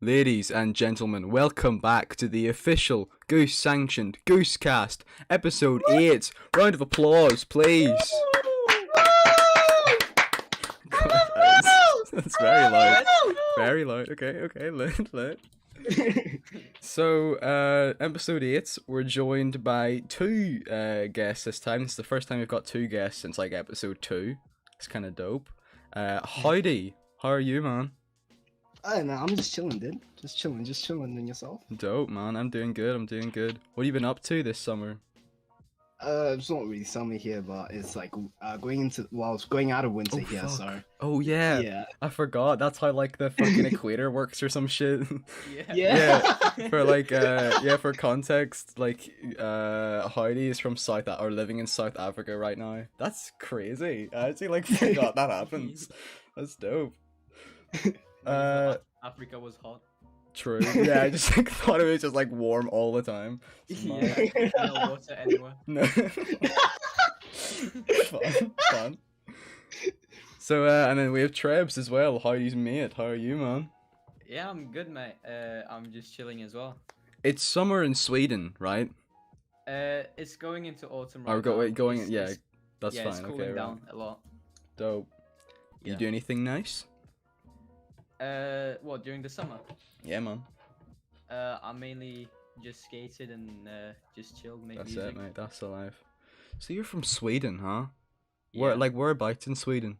Ladies and gentlemen, welcome back to the official goos-sanctioned goosCast, episode 8. Round of applause, please. God, that's very loud. Very loud. Okay, lit. So, episode 8, we're joined by two guests this time. It's the first time we've got two guests since, like, episode 2. It's kind of dope. Howdy, how are you, man? Hey man, I'm just chilling, dude. Just chilling. And yourself? Dope, man. I'm doing good. What have you been up to this summer? It's not really summer here, but it's like it's going out of winter here, fuck. so. Oh yeah. Yeah. I forgot. That's how like the fucking equator works or some shit. Yeah. For like for context, like Howdy is from or living in South Africa right now. That's crazy. I actually like forgot that happens. That's dope. Africa was hot. True. Yeah, I just like thought it was just like warm all the time. Yeah, no water anywhere. No. fun. So and then we have Trebzz as well. Howdy's mate. How are you, man? Yeah, I'm good, mate. I'm just chilling as well. It's summer in Sweden, right? It's going into autumn right Or going. It's, Yeah, it's, that's yeah, fine. it's cooling Okay, down right. a lot. Dope. Yeah. You do anything nice? What, during the summer? Yeah, man. I mainly just skated and just chilled, made That's music. it, mate. That's the life. So you're from Sweden, huh? Yeah. Whereabouts in Sweden?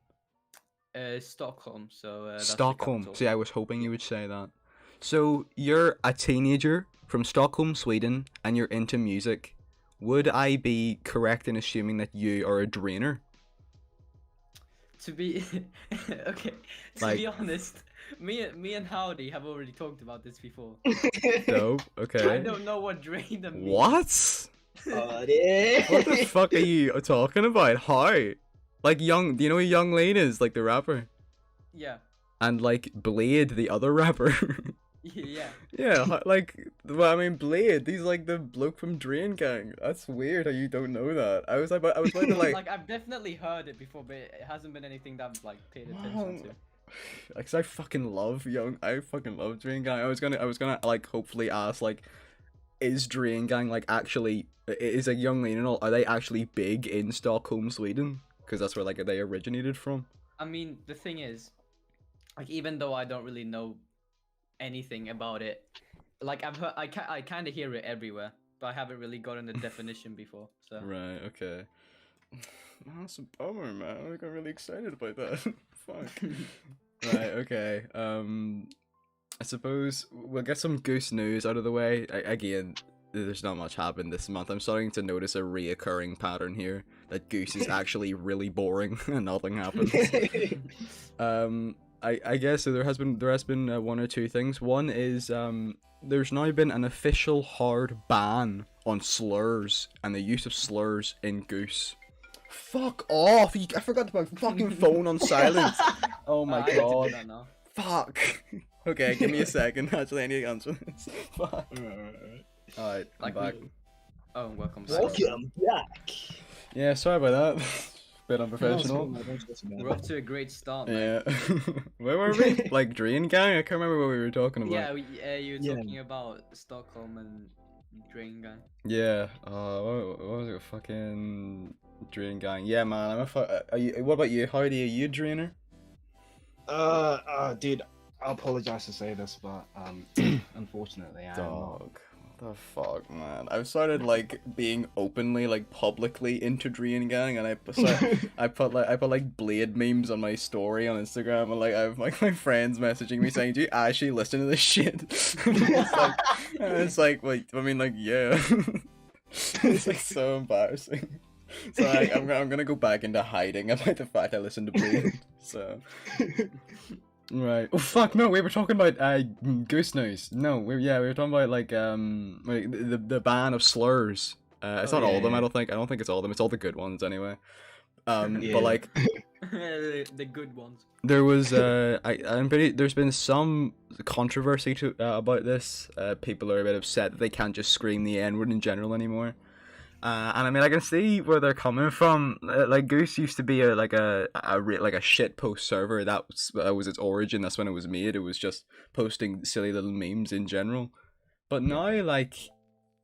Stockholm. So that's the Stockholm. capital. See, I was hoping you would say that. So you're a teenager from Stockholm, Sweden, and you're into music. Would I be correct in assuming that you are a drainer? To be okay, to be honest, me and Howdy have already talked about this before. Dope. Okay. I don't know what drain them means. What? Oh, yeah. What the fuck are you talking about? How? Like do you know who Young Lane is? Like the rapper? Yeah. And like Blade, the other rapper? Yeah. Yeah, like, well, I mean, Blade, he's like the bloke from Drain Gang. That's weird how you don't know that. I was about to like... Like, I've definitely heard it before, but it hasn't been anything that I've, like, paid attention to. Like, 'cause I fucking love Drain Gang. I was gonna, like, hopefully ask, like, is Drain Gang, like, actually, is like Young Lane and all, are they actually big in Stockholm, Sweden? Because that's where, like, they originated from. I mean, the thing is, like, even though I don't really know anything about it, like, I've heard, I kind of hear it everywhere, but I haven't really gotten the definition before, so. Right, okay. That's a bummer, man. I got really excited about that. Fuck. Right, okay. I suppose we'll get some goose news out of the way. Again, there's not much happened this month. I'm starting to notice a reoccurring pattern here that goose is actually really boring and nothing happens. I guess so. There has been one or two things. One is there's now been an official hard ban on slurs and the use of slurs in goose. Fuck off! I forgot to put my fucking phone on silent. Oh my I need to do god! that now. Fuck. Okay, give me a second. Actually, I need to answer this. Fuck. Alright, I'm Like, back. Oh, welcome back. Welcome back. Yeah, sorry about that. Bit unprofessional. We're off to a great start, man. Yeah. Where were we? Like Drain Gang? I can't remember what we were talking about. Yeah, you were Yeah. talking about Stockholm and Drain Gang. Yeah. What was it? Fucking Drain Gang. Yeah, man. What about you? Howdy, are you a drainer? Dude, I apologize to say this, but unfortunately, I am not. Dog. What the fuck, man? I've started like being openly, like publicly into Drain Gang, and I put like Blade memes on my story on Instagram, and like I have like my friends messaging me saying, "Do you actually listen to this shit?" It's like, wait, I mean, like, yeah. It's like so embarrassing. So like, I'm gonna go back into hiding about the fact I listen to Blade. So. Right. Oh fuck! No, we were talking about goose news. No, we were talking about like the ban of slurs. It's not all of them. yeah. I don't think it's all of them. It's all the good ones anyway. Yeah. But like the good ones. there was there's been some controversy about this. People are a bit upset that they can't just scream the N-word in general anymore. And I mean, I can see where they're coming from. Like Goose used to be like a shit post server. That was its origin. That's when it was made. It was just posting silly little memes in general. But now, like,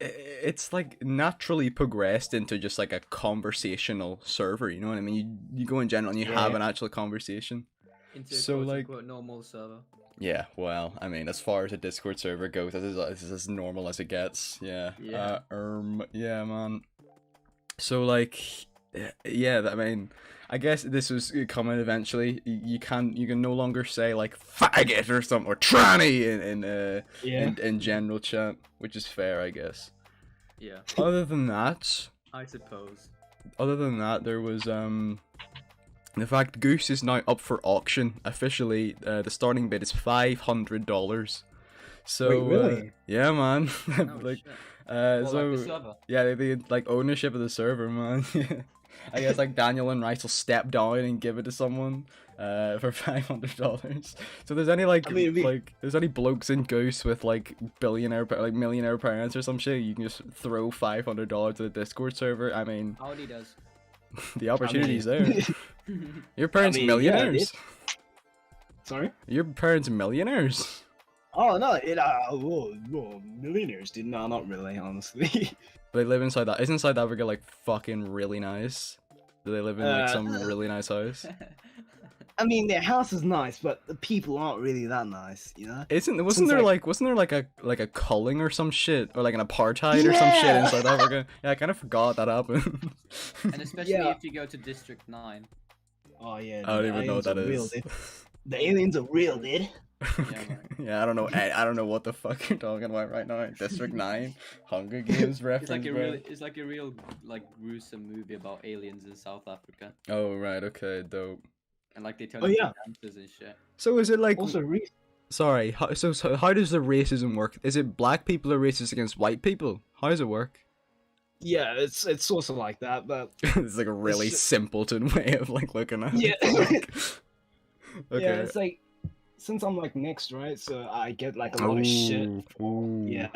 it's like naturally progressed into just like a conversational server. You know what I mean? You go in general and you have an actual conversation. Into a So, like- quote-unquote normal server. Yeah, well, I mean, as far as a Discord server goes, this is as normal as it gets. Yeah. Yeah. Yeah, man. So, like, yeah, I mean, I guess this was coming eventually. You can no longer say like faggot or something or tranny in general chat, which is fair, I guess. Yeah, Other than that, I suppose. there was in fact, Goose is now up for auction officially. The starting bid is $500. So Wait, really? yeah, man. Oh, like shit. so Like the server. yeah, they like ownership of the server, man. I guess like Daniel and Rice will step down and give it to someone for $500. So there's any like there's any blokes in Goose with like millionaire parents or some shit, you can just throw $500 to the Discord server. I mean, Howdy does. the opportunity's there. Yeah, Your parents millionaires. Sorry? Your parents millionaires. Oh no, millionaires did not really, honestly. They live inside that. Isn't South Africa like fucking really nice? Do they live in like some Uh, really nice house? I mean, their house is nice, but the people aren't really that nice, you know? Wasn't Since, there like- a culling or some shit, or like an apartheid or some shit in Yeah! South Africa? Yeah, I kind of forgot that happened. and especially Yeah. if you go to District 9. Oh yeah, I don't the even know what that aliens are real, is. dude. The aliens are real, dude. man. Yeah, I don't know. I don't know what the fuck you're talking about right now. District 9, Hunger Games reference. bro. It's like a real like gruesome movie about aliens in South Africa, Oh right, okay, dope. and like they turn Oh, into yeah. dancers and shit. So is it like? Also, Sorry. So how does the racism work? Is it black people are racist against white people? How does it work? yeah, it's also like that, but It's like a really just- simpleton way of like looking at yeah, it. Okay. yeah, it's like since I'm like next, right? So I get like a lot of shit. Ooh. Yeah,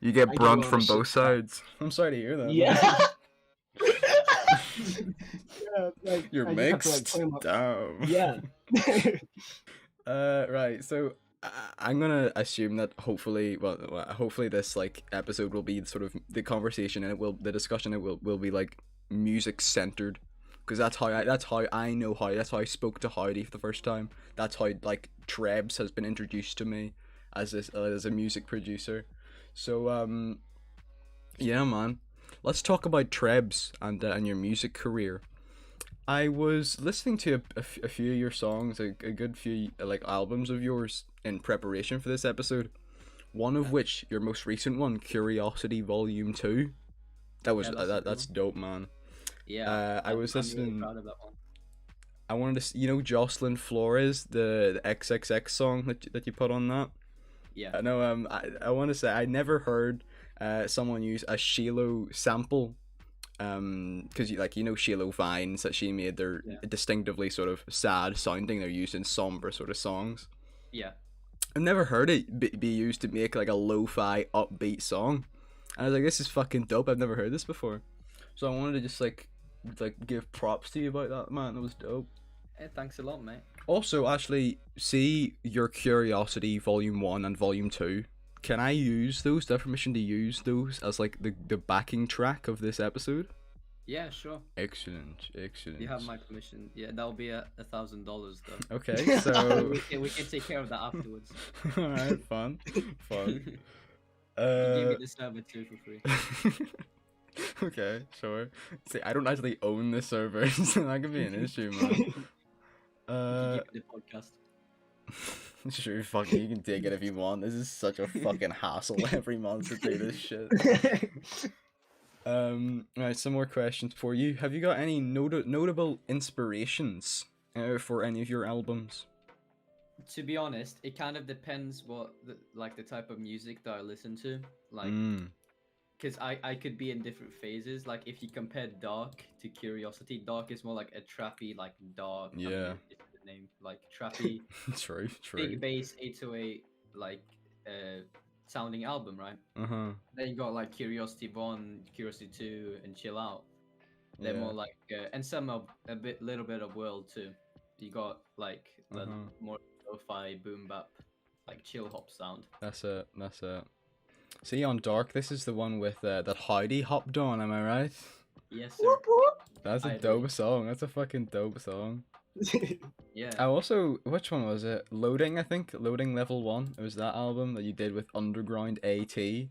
You get I get a brunt lot from of both shit. sides. I'm sorry to hear that. man. yeah. Yeah, like, You're I just have to, mixed. like, Damn. yeah. Right. So I'm gonna assume that hopefully, hopefully this like episode will be sort of the conversation, and the discussion it will be like music centered, because that's how I spoke to Howdy for the first time. That's how like Trebzz has been introduced to me as a music producer. So yeah, man. Let's talk about Trebzz and your music career. I was listening to a few of your songs, a good few like albums of yours in preparation for this episode. One of which, your most recent one, Curiosity Volume 2. That was Yeah, that's a good that's dope, man. Yeah, I was I'm listening. really proud of that one. I wanted to, Jocelyn Flores, the XXX song that you put on that. Yeah, I know. I want to say I never heard someone use a Shiloh sample. Because Shiloh Vines that she made, they're distinctively sort of sad sounding. They're used in somber sort of songs. yeah. I've never heard it be used to make like a lo-fi upbeat song. And I was like, this is fucking dope. I've never heard this before. So I wanted to just like give props to you about that, man. That was dope. Hey, thanks a lot, mate. Also, actually, see your Curiosity Volume 1 and Volume 2. Can I use those? Do I have permission to use those as like the backing track of this episode? Yeah, sure. Excellent. You have my permission. Yeah, that'll be $1,000 though. Okay, so we can take care of that afterwards. alright, fun. You give me the server too for free. Okay, sure. See, I don't actually own the server, so that could be an issue, man. You can give me the podcast. Sure, fucking, you can take it if you want. This is such a fucking hassle every month to do this shit. Right, some more questions for you. Have you got any notable inspirations for any of your albums? To be honest, it kind of depends what the type of music that I listen to. Like, because I could be in different phases. Like if you compare Dark to Curiosity, Dark is more like a trappy, like dark. I mean, Yeah. it's the name, like trappy, True. big bass 808, like sounding album, right? Then you got like Curiosity 1, Curiosity 2, and Chill Out. They're more like, and some of little bit of World too. You got like the more lo-fi boom bap, like chill hop sound. That's it. That's it. See, on Dark, this is the one with that Howdy hopped on. Am I right? Yes, sir. That's a dope song. That's a fucking dope song. Yeah. I also, which one was it? Loading, I think. Loading Level 1. It was that album that you did with Underground AT. He's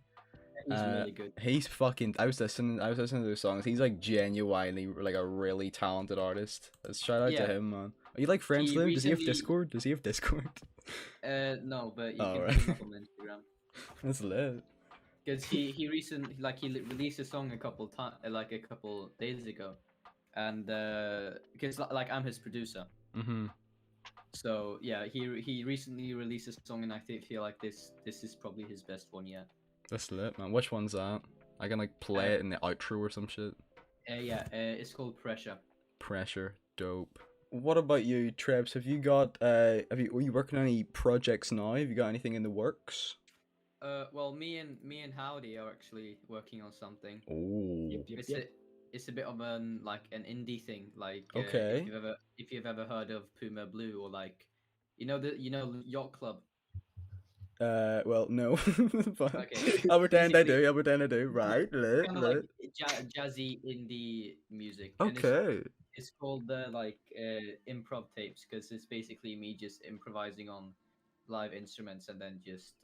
really good. He's fucking. I was listening to those songs. He's like genuinely like a really talented artist. Shout out to him, man. Are you like friends with him? Does he have Discord? No, but you can right. hit him up on Instagram. That's lit. Because he recently released a song a couple days ago, and because like I'm his producer. So yeah, he recently released a song, and I feel like this is probably his best one yet. That's lit, man. Which one's that? I can like play it in the outro or some shit. It's called Pressure. Pressure, dope. What about you, Trebzz? Have you got are you working on any projects now? Have you got anything in the works? Well, me and Howdy are actually working on something. Oh. It's a bit of an indie thing. Like okay. If you've ever heard of Puma Blue, or like you know Yacht Club. Well, no. But okay. I'll pretend I do. Right, lit. Like jazzy indie music. Okay. And it's called improv tapes, because it's basically me just improvising on live instruments and then just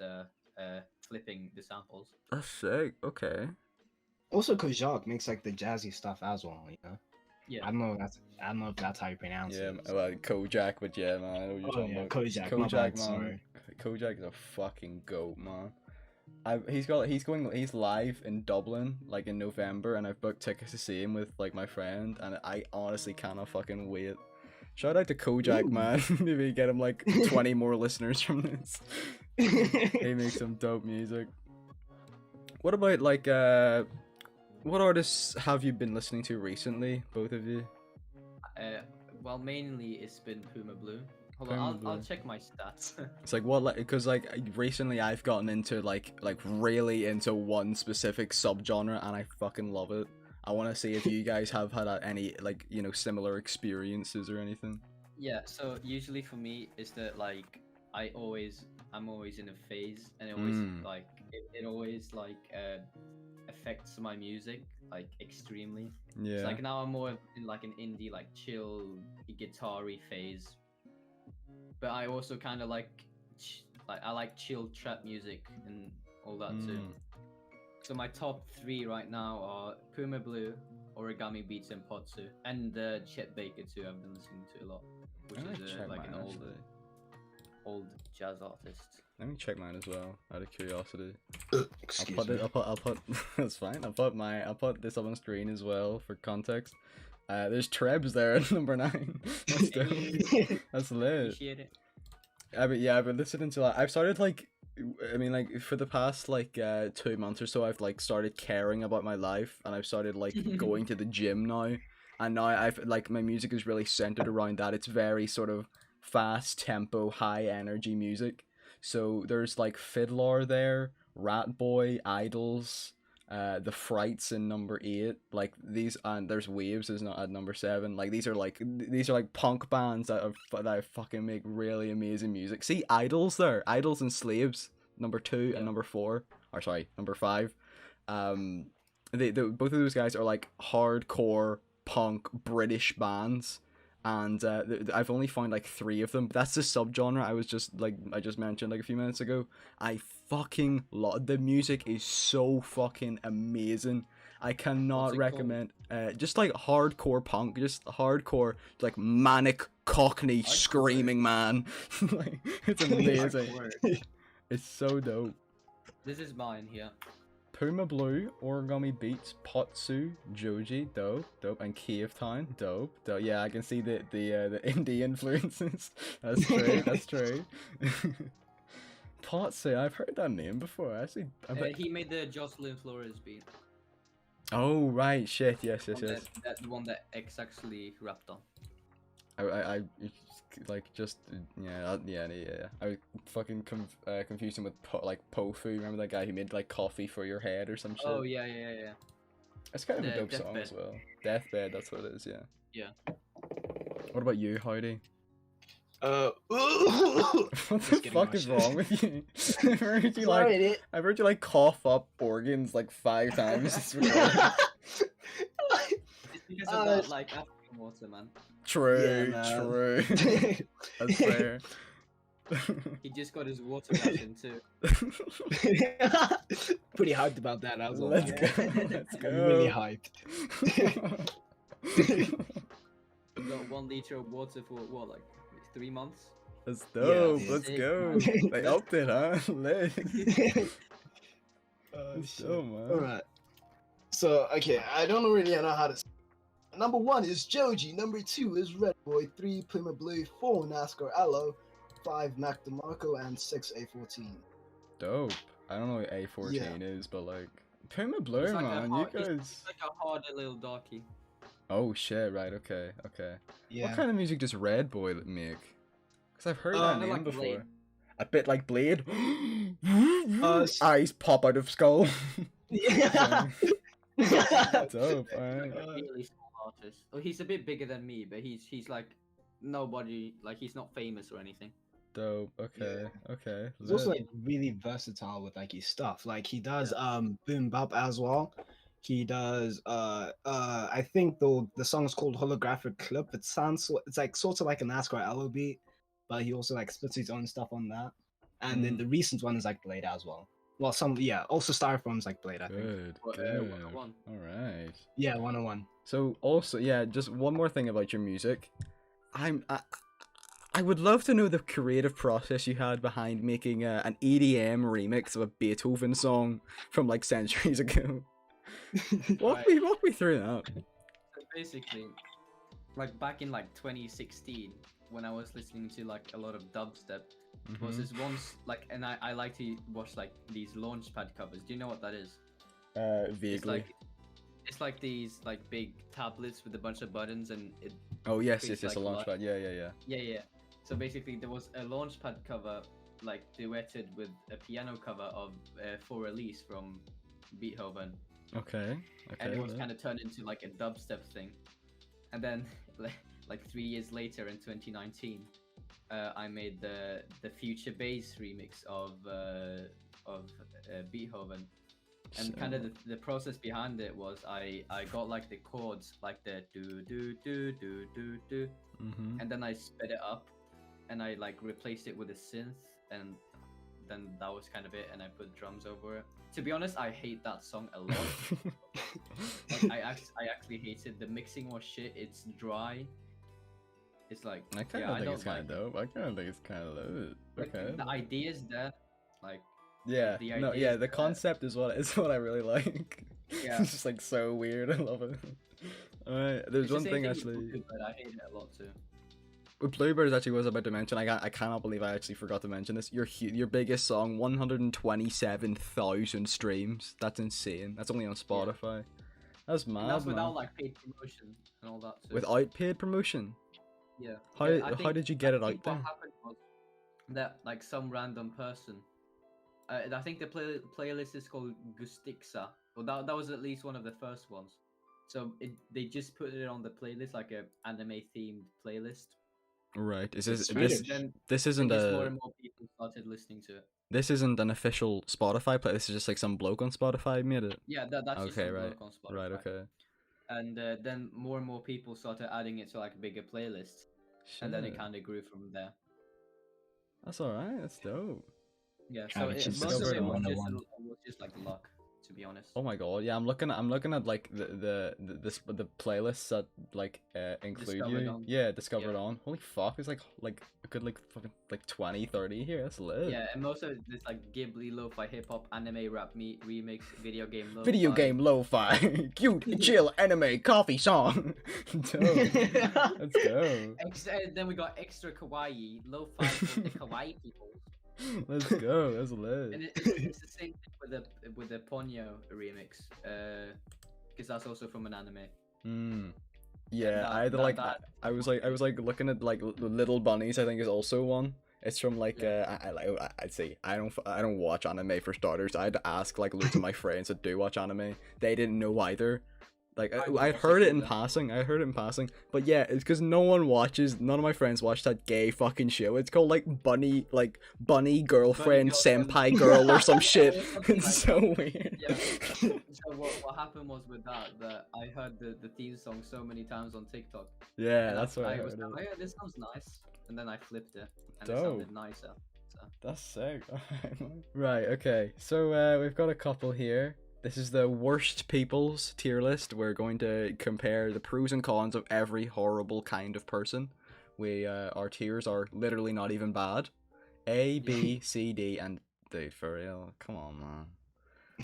flipping the samples. That's sick. Okay. Also, kojaque makes like the jazzy stuff as well, you know. Yeah. I don't know if that's how you pronounce it. Yeah, well, Kojak, but yeah, man, I know what you're talking about. Kojaque, man. Sorry. Kojak is a fucking goat, man. He's live in Dublin like in November, and I've booked tickets to see him with like my friend, and I honestly cannot fucking wait. Shout out to Kojak, man. Maybe get him like 20 more listeners from this. He makes some dope music. What about like what artists have you been listening to recently, both of you? Well, mainly it's been Puma Blue. Hold on, I'll check my stats. It's like what, like, because like recently I've gotten into like really into one specific subgenre, and I fucking love it. I want to see if you guys have had any like similar experiences or anything. Yeah, so usually for me is that like I'm always in a phase, and it always it always affects my music like extremely. Yeah. So, like now I'm more in like an indie, like chill guitar-y phase. But I also kind of I like chill trap music and all that too. So my top 3 right now are Puma Blue, Origami Beats, and Potsu, and Chet Baker too. I've been listening to a lot, which is like an old jazz artist. Let me check mine as well, out of curiosity. Excuse me. I'll put that's fine. I'll put this up on screen as well for context. There's Trebzz there at number 9. That's dope. That's lit. Appreciate it. I've been listening to I've started for the past 2 months or so, I've started caring about my life, and I've started going to the gym now, and now I've my music is really centered around that. It's very sort of fast tempo, high energy music. So there's Fiddler there, Rat Boy, Idols, the Frights in number 8, these, and there's Waves is not at number 7. These are punk bands that fucking make really amazing music. See, Idols there, Idols and Slaves, number 2 and number 4, or sorry, number 5. They both of those guys are hardcore punk British bands. And I've only found 3 of them. That's the subgenre I just mentioned a few minutes ago. I fucking love the music. Is so fucking amazing. I cannot recommend just hardcore punk, just hardcore manic cockney screaming, man. It's amazing. It's so dope. This is mine here. Puma Blue, Origami Beats, Potsu, Joji, dope, and Cave Town, dope. Yeah, I can see the indie influences. That's true. Potsu, I've heard that name before. Actually, he made the Jocelyn Flores beat. Oh right, shit, yes. That one that X actually rapped on. I like just yeah. I fucking confused him with like Pofu. Remember that guy who made like coffee for your head or some shit? Oh yeah. It's kind of a dope song Deathbed. as well. Deathbed, that's what it is. Yeah. Yeah. What about you, Howdy? What What the fuck is wrong with you? I've heard you I've heard you like cough up organs like 5 times. This recording. It's because of that like African water, man. True, Yeah, true. That's fair. He just got his water ration too. Pretty hyped about that. I was Let's go. Let's go. Really hyped. Got 1 liter of water for what, like 3 months? That's dope. Yeah, Let's sick, go. man. They upped it, huh? Lit. Oh, Let's shit. go, man. Alright. So, okay, I don't really know how to. Number 1 is Joji. Number 2 is Red Boy. 3 Puma Blue. 4 NASCAR Aloe. 5 Mac DeMarco. And 6 A14. Dope. I don't know what A14 is, but like Puma Blue, It's like man. You guys. It's like a harder little darky. Oh shit! Right. Okay. Okay. Yeah. What kind of music does Red Boy make? Because I've heard that kinda name like before. Blade. A bit like Blade. s- Eyes pop out of skull. Yeah. Dope. Alright. Really small artist. Oh, he's a bit bigger than me, but he's like nobody. Like he's not famous or anything. Dope. Okay. Okay. He's also lit. like really versatile with like his stuff. Like he does boom bap as well. He does I think the song is called Holographic Clip. It sounds it's like sort of like a NASCAR Aloe beat, but he also like splits his own stuff on that. And then the recent one is like Blade as well. Well, also Styrofoam's like Blade, I think. Good. What, Good. 101? All right. Yeah, 101. So also, yeah, just one more thing about your music. I would love to know the creative process you had behind making an EDM remix of a Beethoven song from like centuries ago. Walk me through that. So basically, like back in like 2016, when I was listening to like a lot of dubstep, was this once like, and I like to watch like these launchpad covers. Do you know what that is? Vaguely. It's like these like big tablets with a bunch of buttons, and it. Oh yes, creates, yes, a like, launchpad. Yeah. Yeah. So basically, there was a launchpad cover, like duetted with a piano cover of For Release from Beethoven, Okay. and it was kind of turned into like a dubstep thing. And then, like 3 years later, in 2019, I made the future bass remix of Beethoven. And kind of the process behind it was I got like the chords, like the do do do do do do, and then I sped it up, and I like replaced it with a synth, and then that was kind of it, and I put drums over it. To be honest, I hate that song a lot. Like, I actually hate it. The mixing was shit. It's dry. It's like I kind of I think don't it's kind of like it. dope. I kind of think it's kind of lit. Like, Okay. the idea's there, like. Yeah. the No. idea Yeah. is The that- concept is what I really like. Yeah. It's just like so weird. I love it. Alright. There's It's the one same thing with actually. Bluebird, I hate it a lot too. With Bluebirds actually was about to mention. I cannot believe I actually forgot to mention this. Your biggest song, 127,000 streams. That's insane. That's only on Spotify. That's mad. And that's man. without like paid promotion and all that too. Without paid promotion. Yeah. How Yeah, I how think- did you get I it out think what there? happened was that like some random person. I think the playlist is called goos'sanctioned. Well, that was at least one of the first ones. So they just put it on the playlist, like a anime themed playlist. Right. Is It's this Swedish. Then this isn't just more a and more people started listening to it. this isn't an official Spotify play. This is just like some bloke on Spotify made it. Yeah, that's just Okay, some right. bloke on Spotify. Right. Okay. And then more and more people started adding it to like bigger playlists, and then it Shit. kind of grew from there. That's all right. That's dope. Yeah, so Kinda most just of discovered it was 101. just like luck, to be honest. Oh my god. Yeah, I'm looking at like the playlists that like include Discovered you. on. Yeah, discovered Yeah. on. Holy fuck. There's like a good like fucking like 20, 30 here. That's lit. Yeah, and most of it's like Ghibli, lo-fi, hip-hop, anime, rap, meet, remix, video game, lo-fi. Video game lo-fi, cute, chill, anime, coffee song. Dope. Let's go. Then we got extra kawaii, lo-fi for the kawaii people. Let's go. That's And lit. it's the same thing with the Ponyo remix, because that's also from an anime. Yeah, that- I had to that- like that- I was like looking at like Little Bunnies. I think is also one. It's from like I'd say I don't watch anime for starters. I had to ask like loads of my friends that do watch anime. They didn't know either. Like I heard it in passing. I heard it in passing. But yeah, it's because no one watches. None of my friends watch that gay fucking show. It's called like bunny girlfriend senpai girl or some shit. It's so weird. Yeah. So what happened was with that I heard the theme song so many times on TikTok. Yeah, And that's what I was heard. like, oh, yeah, this sounds nice, and then I flipped it, and Dope. it sounded nicer. So. That's sick. Right, okay. So we've got a couple here. This is the worst people's tier list. We're going to compare the pros and cons of every horrible kind of person. Our tiers are literally not even bad. A, B, C, D, and dude, for real. Come on, man.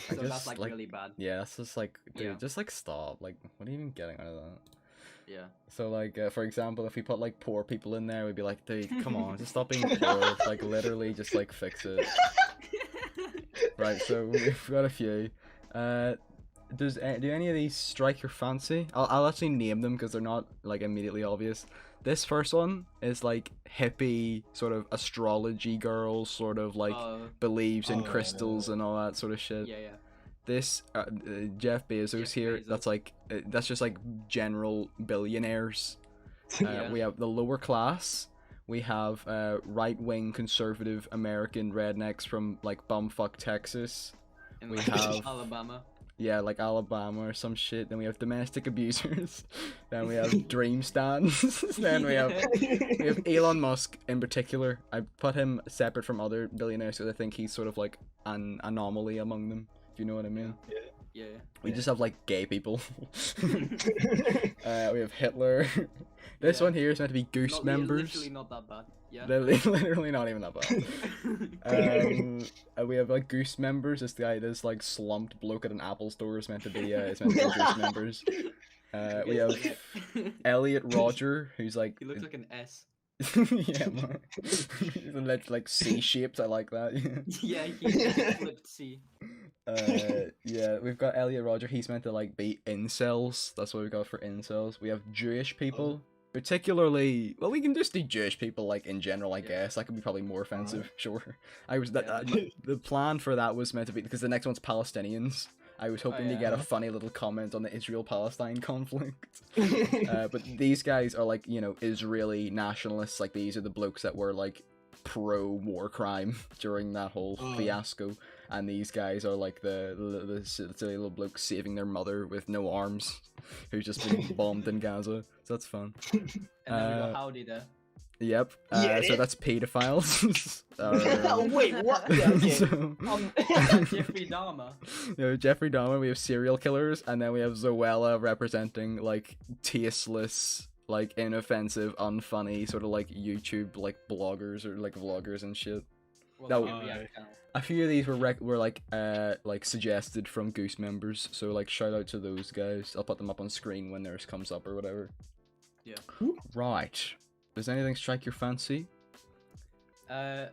So that's like really bad. Yeah, that's just like, dude, Yeah. just like stop. Like, what are you even getting out of that? Yeah. So like, for example, if we put like poor people in there, we'd be like, dude, come on, just stop being poor. Like, literally, just like fix it. Right, so we've got a few. Do any of these strike your fancy? I'll actually name them because they're not like immediately obvious. This first one is like hippie sort of astrology girl, sort of like believes in crystals and all that sort of shit. Yeah. This Jeff Bezos here, that's like that's just like general billionaires. Yeah. We have the lower class. We have right-wing conservative American rednecks from like bumfuck Texas. And We like, have- Alabama. Yeah, like Alabama or some shit. Then we have domestic abusers. Then we have dream stands. Then we have Elon Musk in particular. I put him separate from other billionaires because I think he's sort of like an anomaly among them. If you know what I mean. Yeah. We just have like gay people. We have Hitler. This one here is meant to be goose members. Literally not that bad. Yeah. Literally not even that bad. We have like goose members. This guy, this like slumped bloke at an Apple store is meant to be goose members. We have Elliot Roger, who's like He looks like an S. yeah, man. He's like C-shaped. I like that. Yeah, he flipped C. Yeah, we've got Elliot Roger. He's meant to like be incels. That's what we got for incels. We have Jewish people, particularly. Well, we can just do Jewish people like in general, I guess. That could be probably more offensive. Sure. I was the plan for that was meant to be because the next one's Palestinians. I was hoping to get a funny little comment on the Israel-Palestine conflict. But these guys are like, you know, Israeli nationalists. Like these are the blokes that were like pro-war crime during that whole fiasco. And these guys are like the silly little blokes saving their mother with no arms, who's just been bombed in Gaza. So that's fun. And then we got Howdy there. Yep. So that's pedophiles. Oh, wait, what? Yeah, okay. So, Jeffrey Dahmer. you know, Jeffrey Dahmer. We have serial killers, and then we have Zoella representing like tasteless, like inoffensive, unfunny, sort of like YouTube like bloggers or like vloggers and shit. Well, No. like a React channel. A few of these were like suggested from Goose members, so like shout out to those guys. I'll put them up on screen when theirs comes up or whatever. Yeah. Right. Does anything strike your fancy? I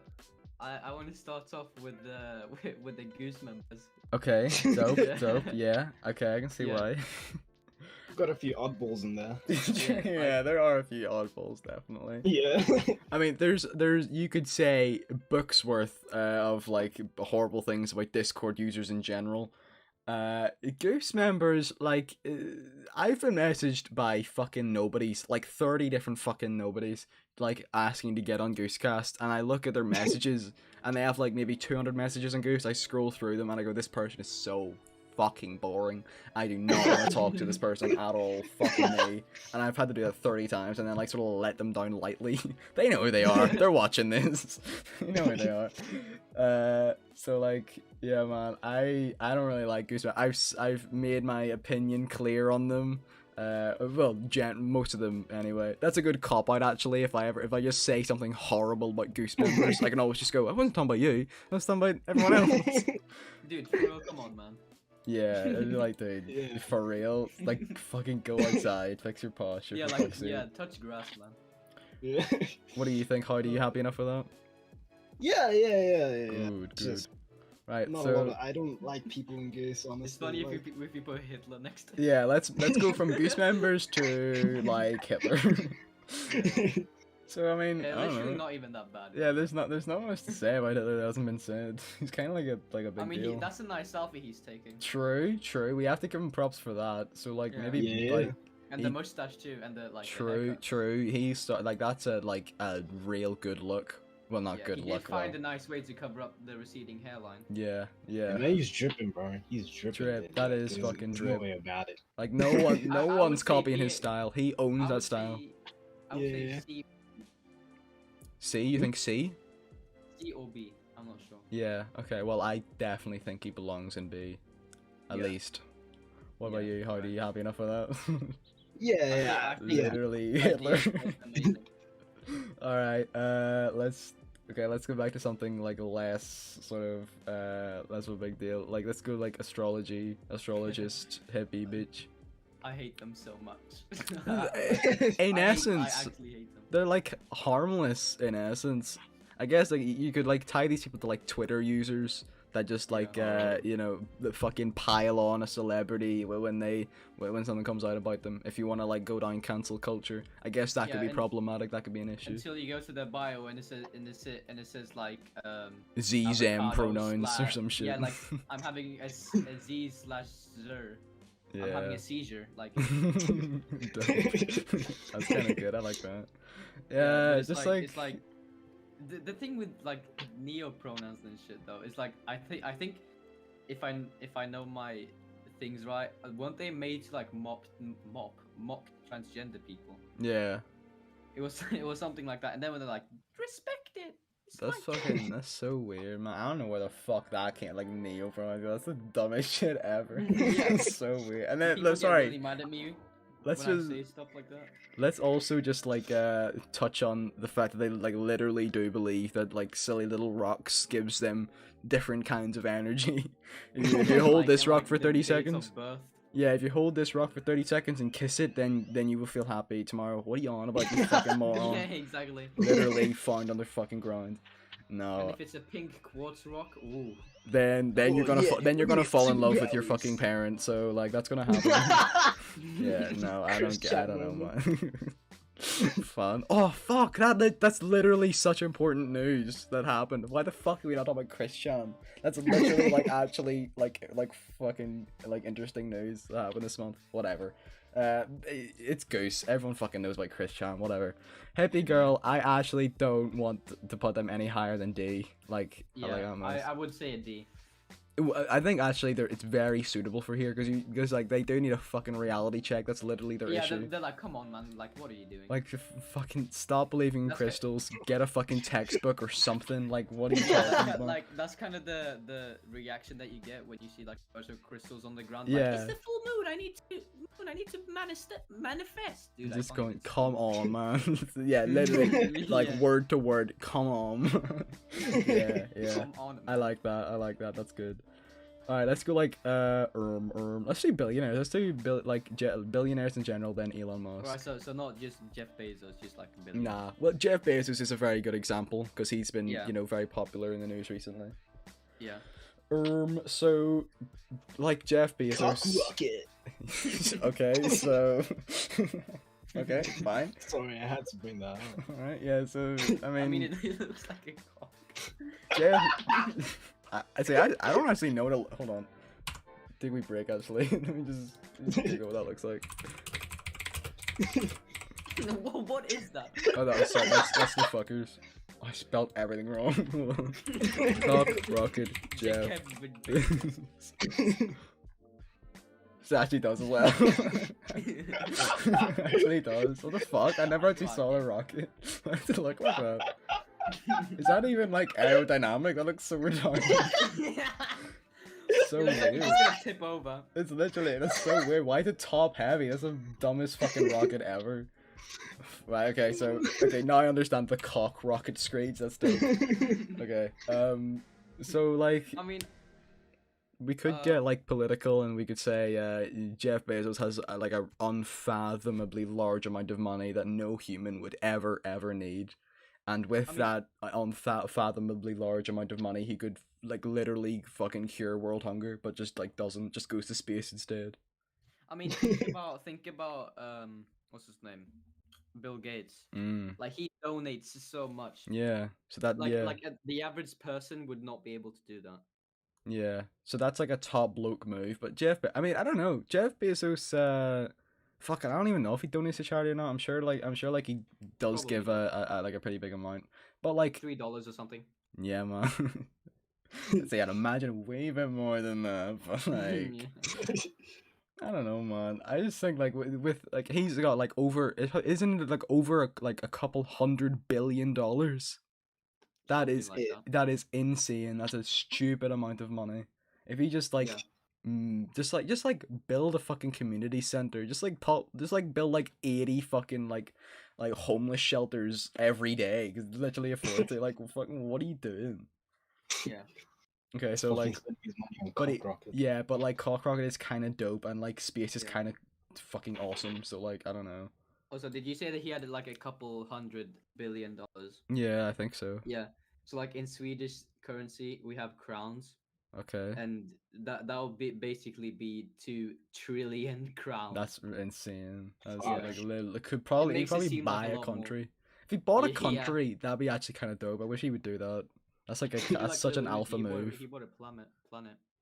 want to start off with the Goose members. Okay, dope. Yeah. Okay, I can see Yeah. why. Got a few oddballs in there. Yeah, there are a few oddballs, definitely. Yeah. I mean, there's you could say books worth of like horrible things about Discord users in general. Goose members, like, I've been messaged by fucking nobodies, like 30 different fucking nobodies, like asking to get on goosCast, and I look at their messages, and they have like maybe 200 messages on Goose. I scroll through them, and I go, this person is so fucking boring. I do not want to talk to this person at all. Fucking me. And I've had to do that 30 times and then like sort of let them down lightly. They know who they are. They're watching this. You know who they are. So like, yeah, man. I don't really like Goose. I've made my opinion clear on them. Well, most of them anyway. That's a good cop out actually. If I just say something horrible about Goose members, I can always just go, I wasn't talking about you. I was talking about everyone else. Dude, for real, come on, man. Yeah, I'd be like, dude, for real, like, fucking go outside, fix your posture. Yeah, for like, fuck's sake. yeah, touch grass, man. Yeah. What do you think, Howdy? You happy enough with that? Yeah. Good. Just Right, Not a so lot of, I don't like people in Goose, honestly. It's funny like... if you put Hitler next to it. yeah, let's go from Goose members to like Hitler. So I mean, I don't Literally know. not even that bad. Yeah, there's not much to say about Hitler that hasn't been said. He's kind of like a big I mean, deal. that's a nice selfie he's taking. True. We have to give him props for that. So like Yeah. maybe Yeah. like And the mustache too, and the like. The haircut. true. He's like that's a real good look. Well, not Yeah, good he look. did find though. a nice way to cover up the receding hairline. Yeah. And then he's dripping, bro. He's dripping. Drip, that is fucking there's drip. no way about it. Like no one, I would one's say copying he- his style. He owns that style. I would Yeah. say C, you think C? C or B. I'm not sure. Yeah. Okay. Well, I definitely think he belongs in B, at Yeah. least. What about Yeah, you? How are you happy enough for that? Yeah. Literally Like, Hitler. he's amazing. All right. Let's go back to something like less sort of less of a big deal. Like let's go like astrologist, hippie bitch. I hate them so much. In I essence, actually hate them. they're like harmless in essence. I guess like you could like tie these people to like Twitter users that just like you know, the fucking pile on a celebrity when something comes out about them. If you want to like go down cancel culture, I guess that could be and- problematic. That could be an issue. Until you go to their bio and it says like Z them avocado pronouns or slash- some shit. Yeah, like I'm having a Z/zer. yeah. I'm having a seizure. Like That's kind of good. I like that. Yeah, but it's just like it's like the thing with like neo pronouns and shit though is like I think if I know my things right, weren't they made to like mock transgender people? yeah. It was something like that, and then when they're like respect it. It's That's like- fucking. That's so weird, man. I don't know where the fuck that came. Like neo pronouns. That's the dumbest shit ever. It's so weird. And then, People get sorry. really mad at me Let's when just. I say stuff like that. Let's also just like touch on the fact that they like literally do believe that like silly little rocks gives them different kinds of energy. If you hold Like- this and, rock like, for the 30 dates of seconds, birth. yeah, if you hold this rock for 30 seconds and kiss it, then you will feel happy tomorrow. What are you on about, you fucking moron? Yeah, exactly. Literally found on the fucking ground. And No, if it's a pink quartz rock, ooh. then you're Oh, gonna yeah, then you're gonna yeah, fall in love yeah, with your it's- fucking parents. So like that's gonna happen. Yeah, no, I don't know, man. Fun. Oh fuck, that's literally such important news that happened. Why the fuck are we not talking about Christian? That's literally like actually like fucking like interesting news that happened this month. Whatever. It's Goose. Everyone fucking knows about Christian. Whatever. Hippie girl. I actually don't want to put them any higher than D. Like, Yeah, I I would say a D. I think actually it's very suitable for here because like they do need a fucking reality check. That's literally their Yeah, issue. they're like, come on, man. Like, what are you doing? Like fucking stop believing in That's crystals. Get a fucking textbook or something. Like what are you Yeah, talking about? like that's kind of the reaction that you get when you see like a bunch of crystals on the ground. Yeah. Like, it's the full moon. I need to manifest. Dude, I Just can't going, even say come it. on, man. Yeah, literally, like Yeah. word to word, come on. Yeah. Come on. I like that. That's good. All right, let's go like let's do billionaires. Let's do billionaires in general, then Elon Musk. Alright, so not just Jeff Bezos, just like a billion. Nah, well, Jeff Bezos is a very good example because he's been, Yeah. you know, very popular in the news recently. Yeah. So, like Jeff Bezos. Cock rocket. Okay, so. Okay, fine. Sorry, I had to bring that up. All right, yeah. So I I mean, mean, it looks like a cock. Jeff. I say I don't actually know what. Hold on. Did we break actually? Let me just figure out what that looks like. What is that? Oh, that's the fuckers. I spelled everything wrong. Cock rocket Jeff. It actually does as well. It actually does. What the fuck? I never actually saw a rocket. I have to look like that. Is that even like aerodynamic? That looks so retarded. So It's weird. gonna tip over. It's literally, that's so weird. Why is it top heavy? That's the dumbest fucking rocket ever. Right, okay, now I understand the cock rocket screech. That's dope. Okay, so like, I mean, we could get like political and we could say Jeff Bezos has like a unfathomably large amount of money that no human would ever need, and with that unfathomably large amount of money he could like literally fucking cure world hunger, but just like doesn't, just goes to space instead. I mean, think about what's his name, Bill Gates. Mm. Like he donates so much. Yeah. So that The average person would not be able to do that. yeah. So that's like a top bloke move. But I mean, I don't know. Jeff Bezos, fucking, I don't even know if he donates to charity or not. I'm sure like he does Probably give does. a like a pretty big amount. But like, $3 or something. yeah, man. So yeah, I'd imagine way bit more than that. But like, Yeah. I don't know, man. I just think like with like he's got like isn't it like over like a couple $100 billion? That Something is like that is insane. That's a stupid amount of money. If he just like Yeah. just like build a fucking community center, just like build like 80 fucking like homeless shelters every day, because literally afford to like fucking, what are you doing? Yeah. Okay, so like, but like Cock Rocket is kind of dope, and like Space is Yeah. kind of fucking awesome. So like, I don't know. Also, did you say that he had like a couple $100 billion? Yeah, I think so. Yeah. So like in Swedish currency, we have crowns, Okay, and that would basically be 2 trillion crowns. that's insane. That's Yeah. like could It probably makes it seem buy like a a lot more. country. If he bought a Yeah. country, that'd be actually kind of dope. I wish he would do that. That's like Like that's such an Lil Uzi, alpha move. He bought a planet.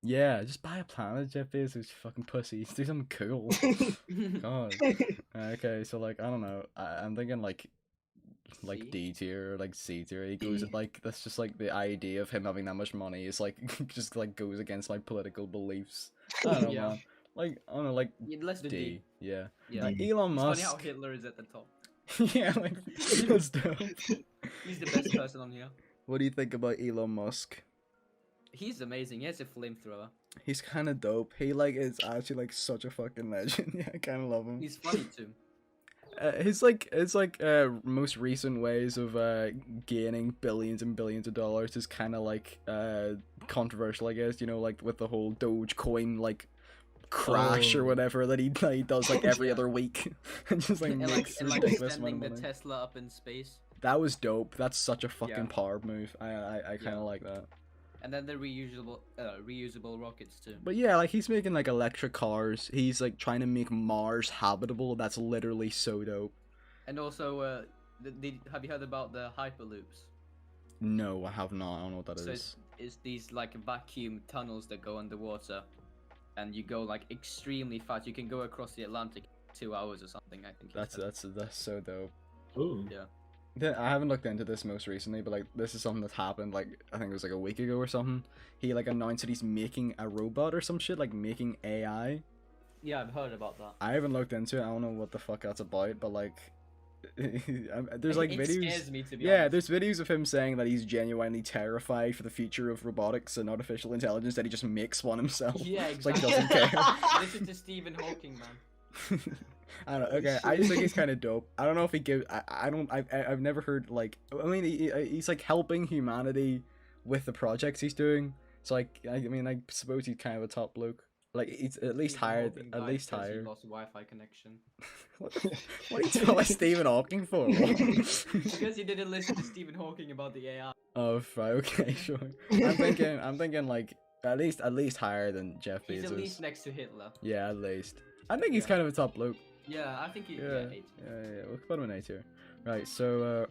Yeah, just buy a planet, Jeff Bezos, fucking pussy. Do something cool. God. Okay, so like, I don't know. I'm thinking like C? D tier or like C tier. He goes D. like, that's just like the idea of him having that much money is like just like goes against my political beliefs. I don't know, Yeah. man. Like, I don't know, like Yeah, let's do D. D. Yeah. Yeah. Like D. Elon It's funny how Musk. Hitler is at the top. Yeah, like that's dope. He's the best person on here. What do you think about Elon Musk? He's amazing. He has a flamethrower. He's kind of dope. He like is actually like such a fucking legend. Yeah, I kind of love him. He's funny too. His most recent ways of gaining billions and billions of dollars is kind of like controversial, I guess. You know, like with the whole Dogecoin like crash or whatever that he does like every Yeah. other week, and just like and makes like ridiculous amount sending of the money. Tesla up in space. That was dope. That's such a fucking Yeah. power move. I kind of like that. And then the reusable rockets too. But yeah, like he's making like electric cars. He's like trying to make Mars habitable. That's literally so dope. And also, have you heard about the hyperloops? No, I have not. I don't know what that is. So it's these like vacuum tunnels that go underwater, and you go like extremely fast. You can go across the Atlantic in 2 hours or something. I think. he said. That's so dope. Ooh. Yeah. I haven't looked into this most recently, but like this is something that's happened. Like I think it was like a week ago or something. He like announced that he's making a robot or some shit, like making AI. Yeah, I've heard about that. I haven't looked into it. I don't know what the fuck that's about, but like, there's like it videos. Scares me, to be Yeah, honest. there's videos of him saying that he's genuinely terrified for the future of robotics and artificial intelligence. That he just makes one himself. Yeah, It's like exactly. doesn't care. Listen to Stephen Hawking, man. I don't know. Okay, I just think he's kind of dope. I don't know if he gives. I've never heard like. I mean, he's like helping humanity with the projects he's doing. So like, I mean, I suppose he's kind of a top bloke. Like he's at least Stephen hired. Hawking At died least because he hired. lost Wi-Fi connection. What are you talking about Stephen Hawking for? Because he didn't listen to Stephen Hawking about the AI. Oh, right. Okay, sure. I'm thinking like at least higher than Jeff He's Bezos. at least next to Hitler. Yeah, at least. I think he's Yeah. kind of a top bloke. Yeah, I think he. Yeah, eight. yeah. We'll put him in A tier. Right. So,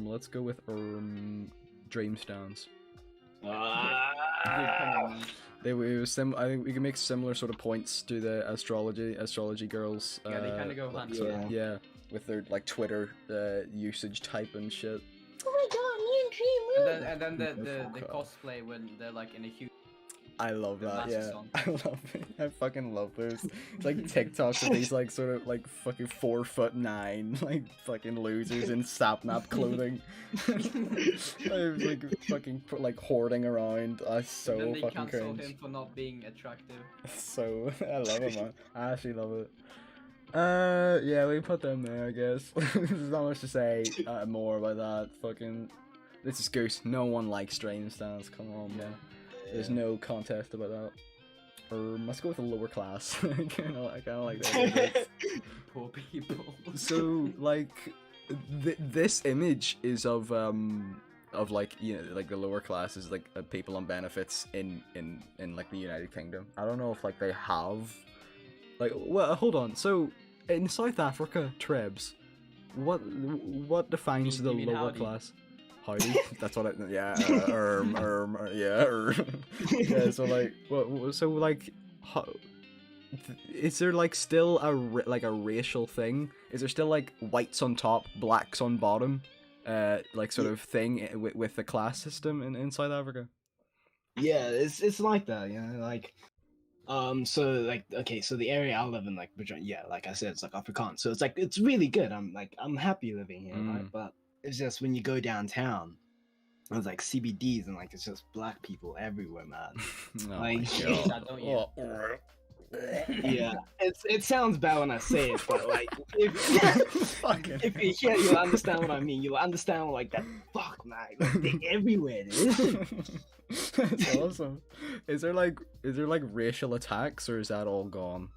let's go with Dreamstones. Good, come on, man. It was I think we can make similar sort of points to the astrology girls. Yeah, they kind of go hand in yeah. hand. Yeah, with their like Twitter usage type and shit. And then the Fuck off. cosplay when they're like in a huge. I love The that. mask Yeah, song. I love it. I fucking love those. It's like TikToks of these like sort of like fucking 4'9" like fucking losers in sapnap clothing. Like fucking like hoarding around. And So then they fucking cancel cringe. him for not being attractive. So I love it, man. I actually love it. Yeah, we put them there, I guess. There's not much to say more about that. Fucking, this is Goose. No one likes Dream Stance. Come on, man. There's no contest about that. Let's go with a lower class. I kind of like that. Poor people. So, like, this image is of of like, you know, like the lower classes, like people on benefits in like the United Kingdom. I don't know if like they have like, well, hold on. So in South Africa, Trebzz, what defines the you mean lower Howdy? class? Howdy. That's what I. Yeah. Yeah. Yeah. So like, what? So like, how, is there like still like a racial thing? Is there still like whites on top, blacks on bottom, like sort of thing with the class system in South Africa? Yeah, it's like that, you know, like so like okay, so the area I live in, like yeah, like I said, it's like Afrikaans, so it's like it's really good. I'm happy living here, right? But it's just when you go downtown, it's like CBDs and like it's just black people everywhere, man. Oh Like, my god. Don't you? yeah, it sounds bad when I say it, but like if Fucking. if you hear, you'll understand what I mean. You'll understand like that. Fuck, man, like, they're everywhere, dude. That's awesome. Is there like racial attacks, or is that all gone?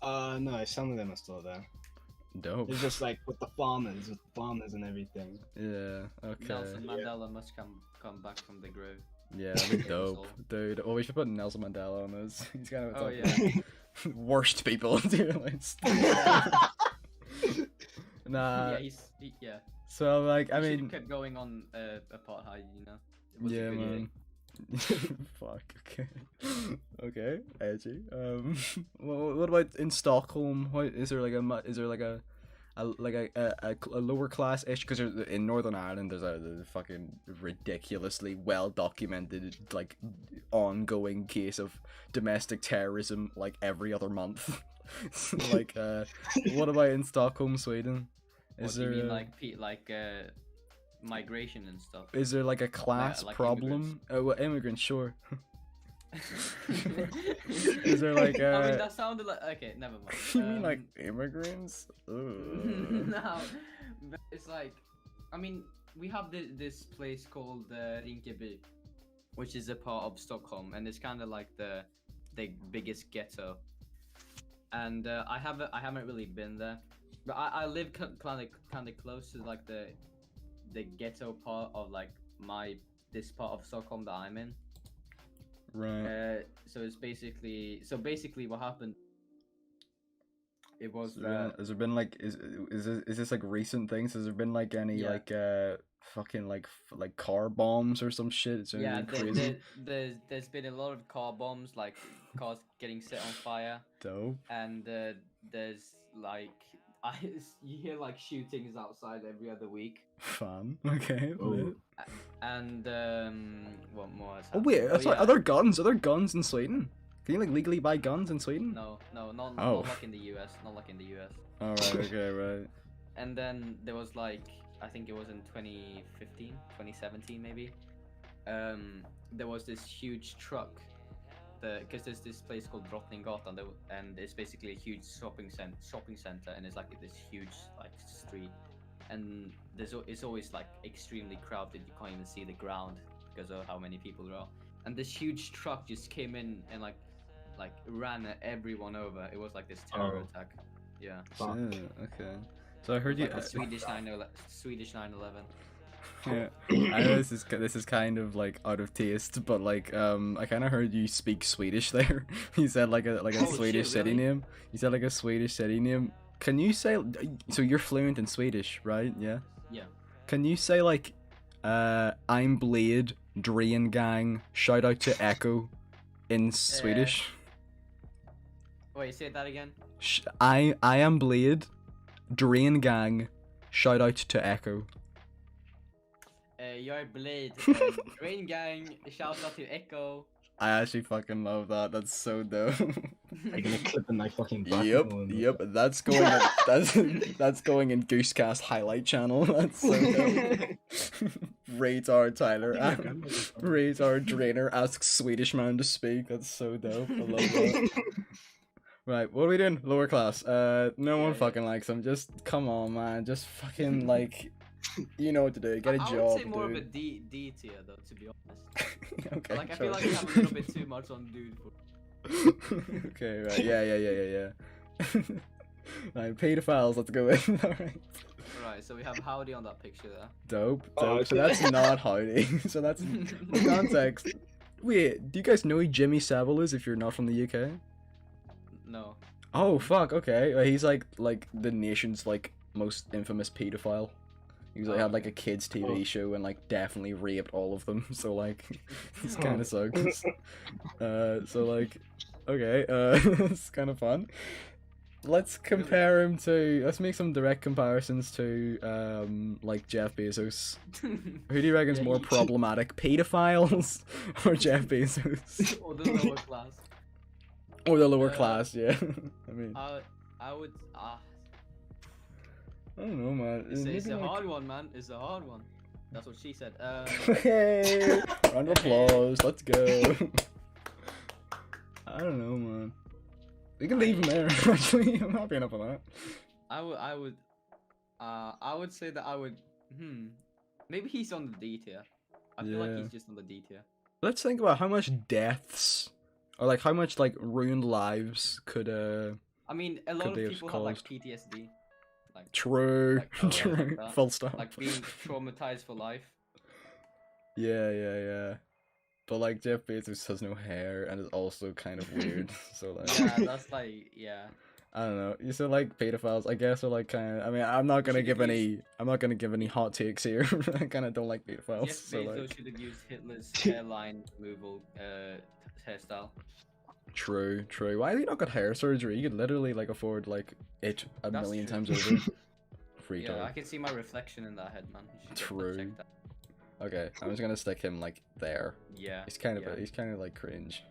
No, some of them are still there. Dope. It's just like with the farmers and everything. Yeah. Okay. Nelson Mandela must come back from the grave. Yeah, that'd be dope, dude. Oh, we should put Nelson Mandela on this. He's kind of Oh like worst people, dude. Nah. Yeah, yeah. So like, I He should've mean, kept going on apartheid, you know. It was a yeah, good man. Fuck. Okay. Okay. Edgy. Well, what about in Stockholm? What is there like a lower class ish? Because in Northern Ireland, there's a fucking ridiculously well documented like ongoing case of domestic terrorism like every other month. Like, what about in Stockholm, Sweden? What do you mean, like migration and stuff? Is there like a class like problem? Well, immigrants, sure. Is there like I mean, that sounded like okay. Never mind. You mean like immigrants? No, but it's like, I mean, we have this place called Rinkeby, which is a part of Stockholm, and it's kind of like the biggest ghetto. And I haven't really been there, but I live kind of close to like the ghetto part of like this part of Stockholm that I'm in. Right. So basically what happened. It was. Has there been like is this like recent things? Has there been like any like fucking like car bombs or some shit? Is there anything crazy? There's been a lot of car bombs, like cars getting set on fire. Dope. And there's like you hear like shootings outside every other week. Fun. Okay. Oh. And what more has Oh happened? wait, yeah. are there guns? Are there guns in Sweden? Can you like legally buy guns in Sweden? No, not like in the US. Not like in the US. All right. Okay. Right. And then there was like, I think it was in 2015, 2017 maybe. There was this huge truck. Because there's this place called Drottninggatan, and it's basically a huge shopping center, and it's like this huge like street, and it's always like extremely crowded. You can't even see the ground because of how many people there are. And this huge truck just came in and like ran everyone over. It was like this terror attack. Yeah. Shit, okay. So I heard you. Like a Swedish 9/11. Yeah, I know this is kind of like out of taste, but like I kind of heard you speak Swedish there. You said like a Swedish shit, city really? name. You said like a Swedish city name. Can you say so? You're fluent in Swedish, right? Yeah. Yeah. Can you say like I'm Blade, Drain Gang, shout out to Echo in Swedish? Wait, say that again. I am Blade, Drain Gang, shout out to Echo. You're Blade, Rain Gang, shout out to Echo. I actually fucking love that. That's so dope. I'm gonna clip in my fucking butt. Yep. That's going. That's going in goosCast highlight channel. That's so dope. Radar Tyler. Radar Drainer asks Swedish man to speak. That's so dope. I love that. Right, what are we doing? Lower class. No one fucking likes them. Just come on, man. Just fucking like. You know what to do. Get a job, I would say more dude. of a D tier though, to be honest. Okay. Like I sure. feel like you have a little bit too much on dude. Okay, right. Yeah. Right, pedophiles. Let's go in. All right. Right, so we have Howdy on that picture there. Dope. Oh, So okay. that's not Howdy. So that's the context. Wait, do you guys know who Jimmy Savile is if you're not from the UK? No. Oh fuck, okay. He's like the nation's like most infamous pedophile. He's like had like a kids TV show and like definitely raped all of them. So like it's kind of sucks. So like okay, it's kind of fun. Let's compare him to. Let's make some direct comparisons to like Jeff Bezos. Who do you reckon's more problematic, pedophiles or Jeff Bezos? Or the lower class. Or the lower class, yeah. I mean, I would. I don't know, man. It's a hard one, man. It's a hard one. That's what she said. Hey, round of applause. Let's go. I don't know, man. We can leave him there. Actually, I'm happy enough with that. I would say that I would. Maybe he's on the D tier. I feel like he's just on the D tier. Let's think about how much deaths, or like how much like ruined lives could I mean, a lot of they have people have like caused? PTSD. Like True. like, True. that. Full stop. Like being traumatized for life. Yeah. But like Jeff Bezos has no hair and is also kind of weird. So like Yeah, that's like I don't know. You said like pedophiles, I guess, are like kind of. I mean, I'm not gonna give any. I'm not gonna give any hot takes here. I kind of don't like pedophiles. Jeff So Bezos like, should have used Hitler's hairline removal hairstyle. true. Why have you not got hair surgery? You could literally like afford like it a That's million true. times over. Free Yeah, I talk. can see my reflection in that head, man. You should True. check that. Okay, I'm just gonna stick him like there. Yeah. He's kind of yeah. he's kind of like cringe.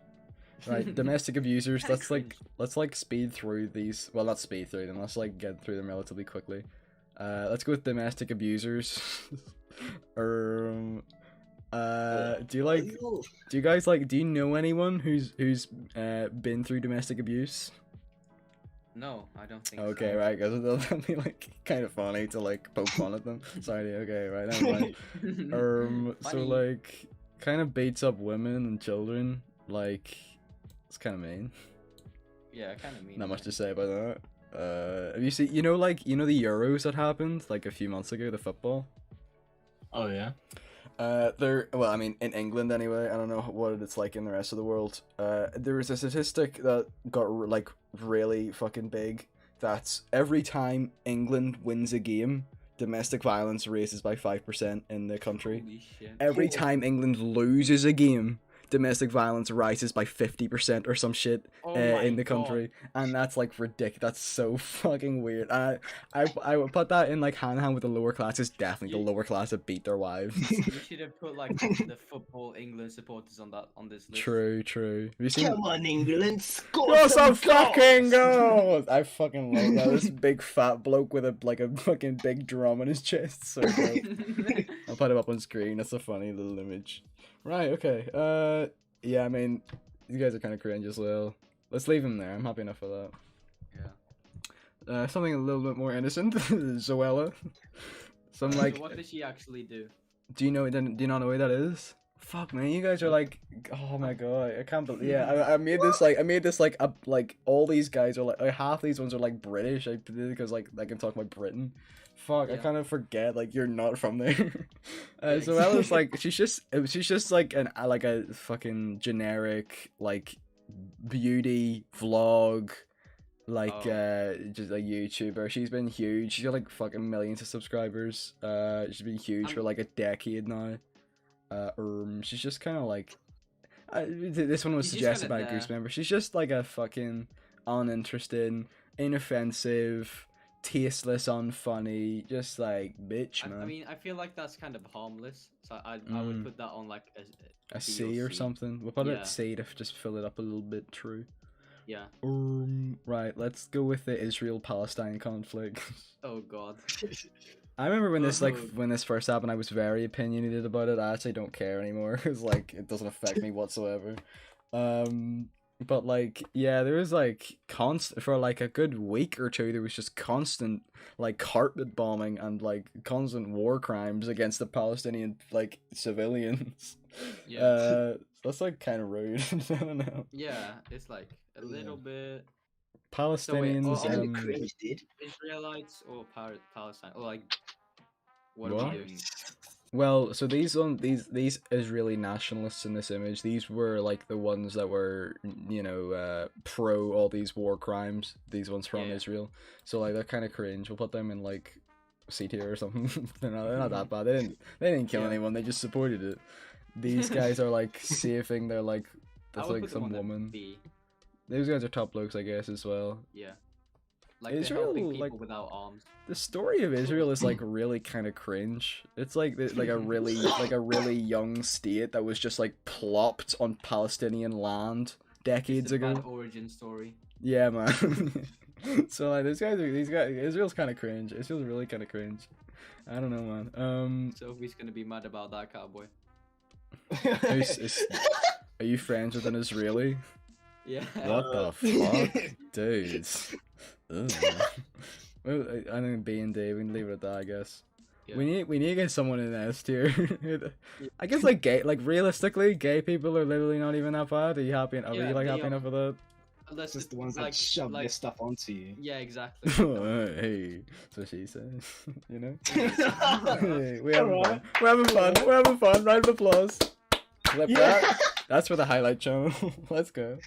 Right, domestic abusers. Kinda Let's like speed through these. Well, not speed through them. Let's like get through them relatively quickly. Let's go with domestic abusers. Do you guys like? Do you know anyone who's been through domestic abuse? No, I don't think Okay, so. right, because that'd be like kind of funny to like poke fun at them. Sorry. Okay, right. Never mind. So Funny. like, kind of beats up women and children. Like, it's kind of mean. Yeah, kind of mean. Not much to say about that. Have you seen? You know the Euros that happened like a few months ago, the football. Oh yeah. Well, I mean, in England anyway. I don't know what it's like in the rest of the world. There was a statistic that got like really fucking big. That's every time England wins a game, domestic violence raises by 5% in the country. Holy shit. Every time England loses a game, domestic violence rises by 50% or some shit Oh my in the God. country, and that's like ridiculous. That's so fucking weird. I would put that in like hand in hand with the lower classes. Definitely the lower class that beat their wives. You should have put like the football England supporters on this list. True. Have you seen? Come on, England, score Score some some fucking goals! goals! I fucking love that. This big fat bloke with a fucking big drum on his chest. So dope. I'll put him up on screen. That's a funny little image. Right. Okay. Yeah. I mean, you guys are kind of cringe as well. Let's leave him there. I'm happy enough with that. Yeah. Something a little bit more innocent. Zoella. Some like. So what did she actually do? Do you not know who that is? Fuck man, you guys are like, oh my god, I can't believe. Yeah, I made this like all these guys are like half these ones are like British. I did it because like I can talk about Britain. Fuck, I Yeah. kind of forget like you're not from there. Yeah, So Ella's like she's just like a fucking generic like beauty vlog. Like just a YouTuber. She's been huge. She's got like fucking millions of subscribers. She's been huge for like a decade now. She's just kind of like this one was She's just suggested kinda by a Goose member. She's just like a fucking uninteresting, inoffensive, tasteless, unfunny, just like bitch, man. I mean, I feel like that's kind of harmless. So I would put that on like a B C or C. something. We'll put Yeah. it C to just fill it up a little bit. True. Yeah. Right, let's go with the Israel-Palestine conflict. Oh God. I remember when Oh. when this first happened, I was very opinionated about it. I actually don't care anymore because like it doesn't affect me whatsoever. But like yeah, there was like constant for like a good week or two. There was just constant like carpet bombing and like constant war crimes against the Palestinian like civilians. Yeah. That's like kind of rude. I don't know. Yeah, it's like a little bit. Palestinians. Kind of cringe, dude. Israelites or Palestine or like what are What? we doing? Well, so these Israeli nationalists in this image, these were like the ones that were, you know, pro all these war crimes. These ones from Yeah. Israel. So like they're kind of cringe. We'll put them in like C tier or something. They're not that bad. They didn't kill Yeah. anyone. They just supported it. These guys are like saving their like I that's would like put them some on a woman. B. Those guys are top blokes, I guess, as well. Yeah. Like they're Israel, helping people like- without arms. The story of Israel is like really kind of cringe. It's like a really young state that was just like plopped on Palestinian land decades It's a ago. bad origin story. Yeah, man. So like these guys, Israel's kind of cringe. Israel's really kind of cringe. I don't know, man. Sophie's gonna be mad about that, cowboy. Are you friends with an Israeli? Yeah. What the fuck, dude? Ugh. Well, I think B and D. We can leave it at that, I guess. Yeah. We need to get someone in S tier. I guess like realistically, gay people are literally not even that bad. Are you happy? Are Yeah, you like they happy are. enough with that? Unless Just it's the ones that like, shove like, their stuff onto you. Yeah, exactly. Hey, that's what she says. You know. Yeah. Hey, we having fun. We're having fun. We're having fun. Round of applause. Clip that. That's for the highlight channel. Let's go.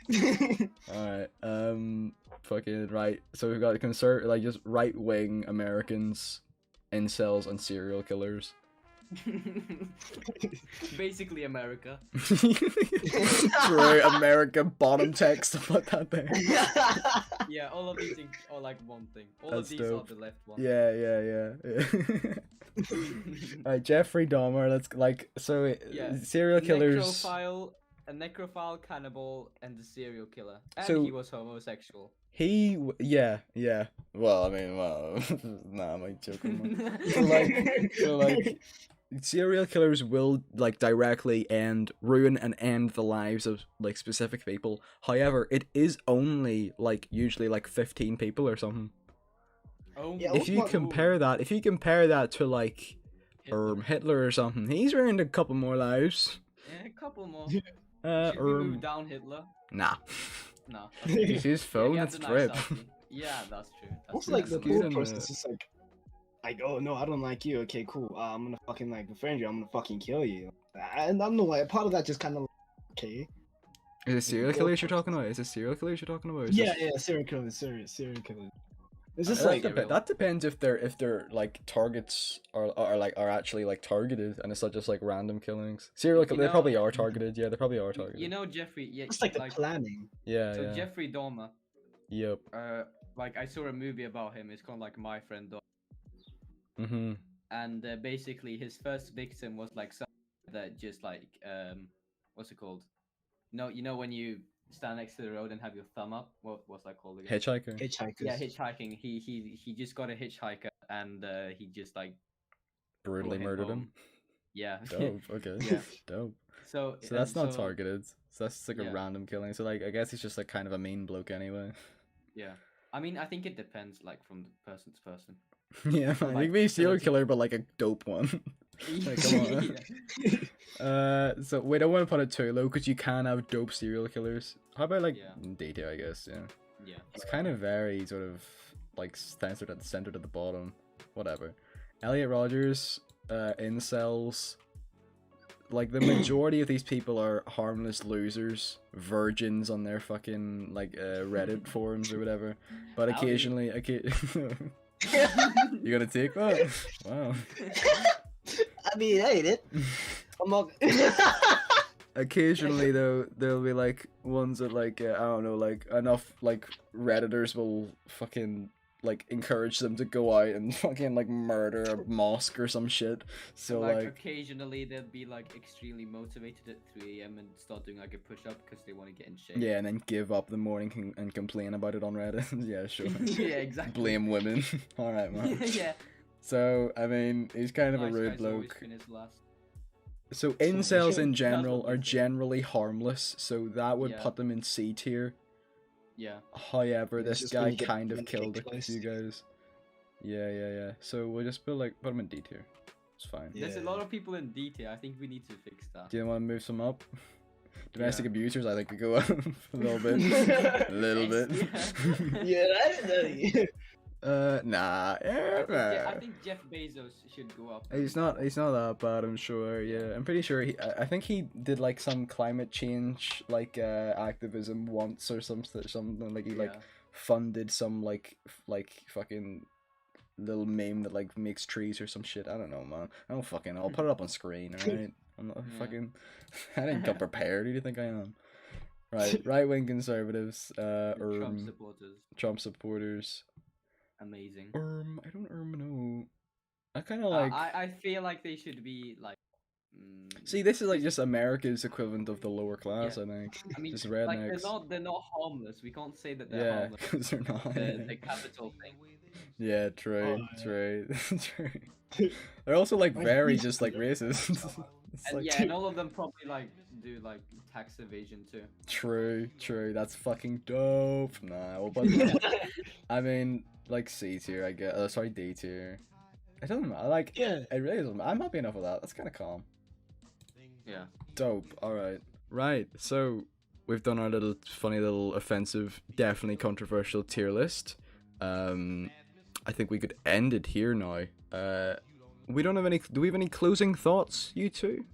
All right. Fucking right. So we've got just right wing Americans, incels, and serial killers. Basically America. True. America bottom text. Put that there. Yeah, all of these things are like one thing. All That's of these dope. are the left one. Yeah. Alright, Jeffrey Dahmer. Let's like Yeah. serial killers. A necrophile, cannibal, and the serial killer. And So- he was homosexual. Yeah. Well, I mean, nah, I'm joking. Man. So like, serial killers will like directly ruin and end the lives of like specific people. However, it is only like usually like 15 people or something. Oh, Yeah, If you compare that to like Hitler or something, he's ruined a couple more lives. Yeah, a couple more. Should we move down Hitler? Nah. No. Use his phone, he it's has a nice drip. selfie. Yeah, that's true. That's What's true. like the Excuse thought him, process is like, oh no, I don't like you. Okay, cool. I'm gonna fucking like befriend you. I'm gonna fucking kill you. And I don't know, like part of that just kind of okay. Is it serial killers you're talking about? Or is it Yeah, just- yeah, serial killers, serial killers. It's just That like that depends if they're like targets are actually like targeted and it's not just like random killings. Serial killers, they know- probably are targeted. Yeah, they probably are targeted. You know Jeffrey, yeah, it's like the planning. Yeah, so yeah. Jeffrey Dahmer, Yep. like I saw a movie about him. It's called like My Friend Dahmer, Mm-hmm. and basically his first victim was like someone that just like what's it called? No, you know when you stand next to the road and have your thumb up. What's that called again? Hitchhiker. Hitchhikers. Yeah, hitchhiking. He just got a hitchhiker and he just like Brutally brought him murdered him. home. Yeah. Dope. Okay. Yeah. Dope. So So that's not so- targeted. So that's just like yeah. a random killing. So like I guess he's just like kind of a mean bloke anyway. Yeah. I mean, I think it depends, like from the person to person. Yeah, man. like, You can be a serial it's- killer, but like a dope one. Like, come on. Yeah. So we don't want to put it too low because you can have dope serial killers. How about like Yeah. D-tier, I guess, yeah. Yeah. It's kind of very sort of like centered at the bottom. Whatever. Elliot Rogers, incels. Like the majority of these people are harmless losers, virgins on their fucking like Reddit forums or whatever. But Howdy. occasionally, you gonna take that? Wow. I mean, hey, it. I'm not. Occasionally though, there'll be like ones that like I don't know, like enough like Redditors will fucking like encourage them to go out and fucking like murder a mosque or some shit. So like, like occasionally they'll be like extremely motivated at 3 a.m. and start doing like a push up because they want to get in shape. yeah, and then give up the morning and complain about it on Reddit. Yeah, sure. Yeah, exactly. Blame women. All right, man. Yeah. So I mean, he's kind of Nice a rude guys always bloke. finish last. So incels in That's general what we are think. generally harmless, so that would Yeah. put them in C tier. Yeah. However, It's this just when guy you get kind of mentally killed a close few to it. guys. Yeah. So we'll just put him in D tier. It's fine. Yeah. There's a lot of people in D tier. I think we need to fix that. Do you want to move some up? Domestic abusers, I think, could go up a little bit. A little bit. Yeah, I know. Nah. I think Jeff Bezos should go up. He's not that bad, I'm sure. Yeah, I'm pretty sure I think he did like some climate change like activism once or something like he like funded some like fucking little meme that like makes trees or some shit. I don't know, man. I don't fucking. I'll put it up on screen. All right. I'm not fucking. I didn't come prepared. Who do you think I am? Right wing conservatives. Trump supporters. Amazing. I don't know. I kind of like. I feel like they should be like. See, this is like just America's equivalent of the lower class. I think. I mean, just rednecks. Like they're not harmless. We can't say that they're harmless. Yeah, because they're not. The capital thing. Yeah, true. They're also like very just like racist. And like... yeah, and all of them probably like do like tax evasion too. True. That's fucking dope. Nah, well, but I mean, like C tier, I guess. Sorry, D tier. It doesn't matter. Like, it really doesn't matter. I'm happy enough with that. That's kind of calm. Yeah. Dope. All right. Right. So we've done our little funny little offensive, definitely controversial tier list. I think we could end it here now. We don't have any. Do we have any closing thoughts, you two?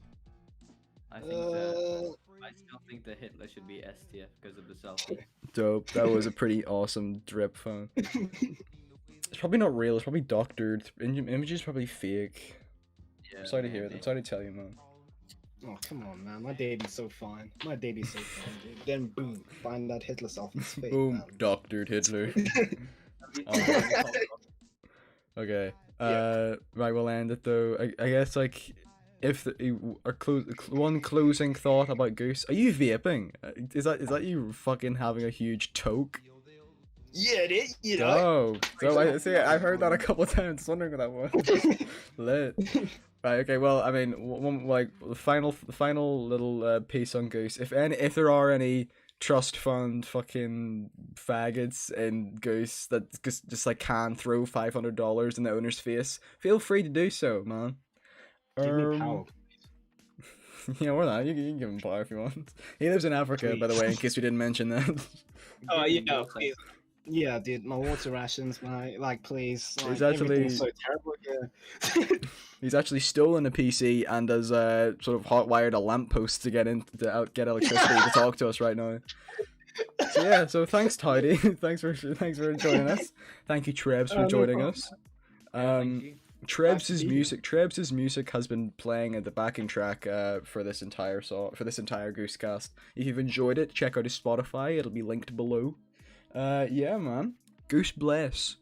I think I still think the Hitler should be S tier because of the selfie. Dope. That was a pretty awesome drip phone. It's probably not real. It's probably doctored. Images probably fake. Yeah, I'm sorry to hear that. I'm sorry to tell you, man. Oh, come on, man. My baby's so fine. Dude. Then boom, find that Hitler selfie's fake. Boom, man. doctored Hitler. Okay. Right, we'll end it though. I guess like if one closing thought about Goose. Are you vaping? Is that you fucking having a huge toke? Yeah, it is. You know. I see. I've heard that a couple of times. Wondering what that was. Lit. Right. Okay. Well, I mean, one like the final little piece on Goose. If there are any trust fund fucking faggots in Goose that just like can throw $500 in the owner's face, feel free to do so, man. Give me power. Yeah, or not. You can give him power if you want. He lives in Africa, by the way, in case we didn't mention that. Oh yeah, please. Yeah, dude, my water rations, please. Like, he's actually so terrible here. He's actually stolen a PC and has sort of hotwired a lamppost to get electricity to talk to us right now. So yeah, so thanks Howdy, thanks for joining us. Thank you Trebzz for joining us. Trebz's music has been playing at the backing track for this entire goosecast. If you've enjoyed it, check out his Spotify. It'll be linked below. Yeah, man. Goose bless.